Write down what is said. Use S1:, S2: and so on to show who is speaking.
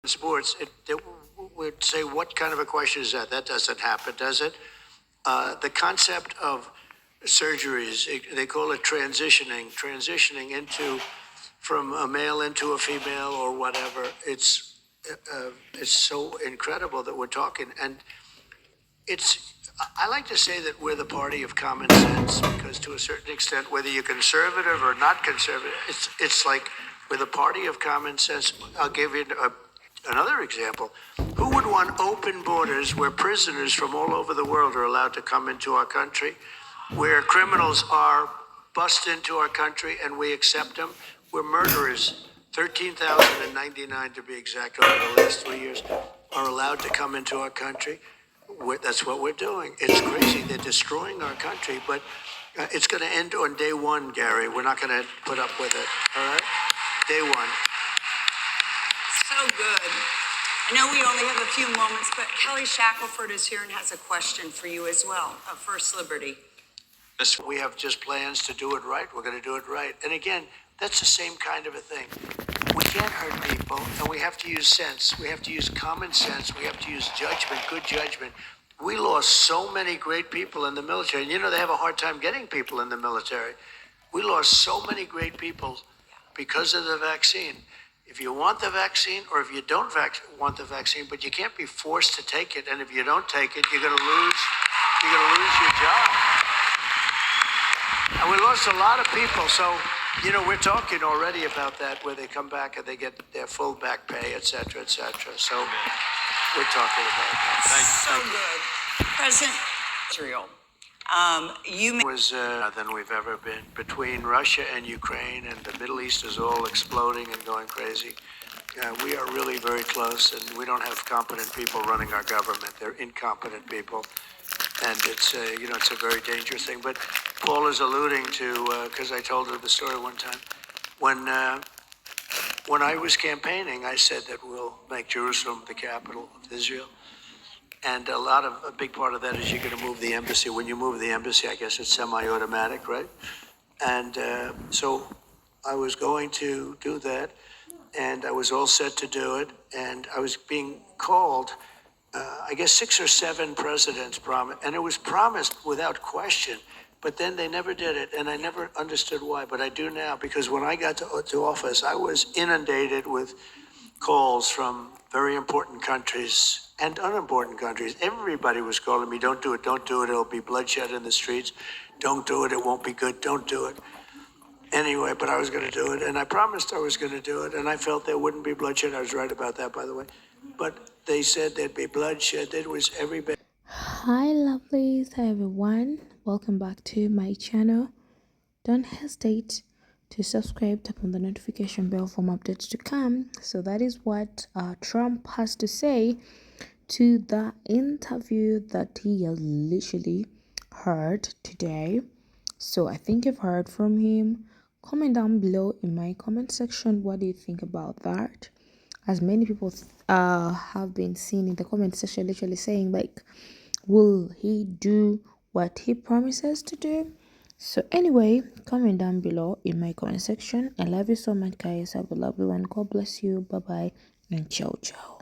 S1: sports, it would say, what kind of a question is that? That doesn't happen, does it? The concept of surgeries, they call it transitioning into from a male into a female or whatever. It's so incredible that we're talking, and it's. I like to say that we're the party of common sense because, to a certain extent, whether you're conservative or not conservative, it's like we're the party of common sense. I'll give you another example. Who would want open borders where prisoners from all over the world are allowed to come into our country, where criminals are bust into our country and we accept them, where murderers, 13,099 to be exact, over the last 3 years, are allowed to come into our country? That's what we're doing. It's crazy. They're destroying our country, but it's going to end on day one, Gary. We're not going to put up with it. All right? Day one.
S2: So good. I know we only have a few moments, but Kelly Shackelford is here and has a question for you as well, of First Liberty.
S1: We have just plans to do it right. We're going to do it right. And again, that's the same kind of a thing. We can't hurt people, and we have to use sense. We have to use common sense. We have to use judgment, good judgment. We lost so many great people in the military. And they have a hard time getting people in the military. We lost so many great people because of the vaccine. If you want the vaccine, or if you don't want the vaccine, but you can't be forced to take it. And if you don't take it, you're going to lose your job. And we lost a lot of people. So, we're talking already about that, where they come back and they get their full back pay, et cetera, et cetera. So we're talking about that.
S2: So good. President Israel, you
S1: was than we've ever been between Russia and Ukraine, and the Middle East is all exploding and going crazy. We are really very close, and we don't have competent people running our government. They're incompetent people, and it's a very dangerous thing. But Paul is alluding to, because I told her the story one time, when I was campaigning, I said that we'll make Jerusalem the capital of Israel. And a big part of that is you're going to move the embassy. When you move the embassy, I guess it's semi-automatic, right? And so I was going to do that, and I was all set to do it. And I was being called, I guess 6 or 7 presidents promised, and it was promised without question. But then they never did it, and I never understood why. But I do now, because when I got to office, I was inundated with calls from very important countries and unimportant countries. Everybody was calling me, don't do it, it'll be bloodshed in the streets. Don't do it, it won't be good, don't do it. Anyway, but I was going to do it, and I promised I was going to do it, and I felt there wouldn't be bloodshed. I was right about that, by the way. But they said there'd be bloodshed. It was everybody.
S3: Hi lovelies, hi everyone, welcome back to my channel. Don't hesitate to subscribe, tap on the notification bell for more updates to come. So that is what Trump has to say to the interview that he has literally heard today. So I think you've heard from him. Comment down below in my comment section, what do you think about that? As many people have been seen in the comment section literally saying, like, will he do what he promises to do? So anyway, comment down below in my comment section. I love you so much, guys. Have a lovely one. God bless you. Bye bye and ciao ciao.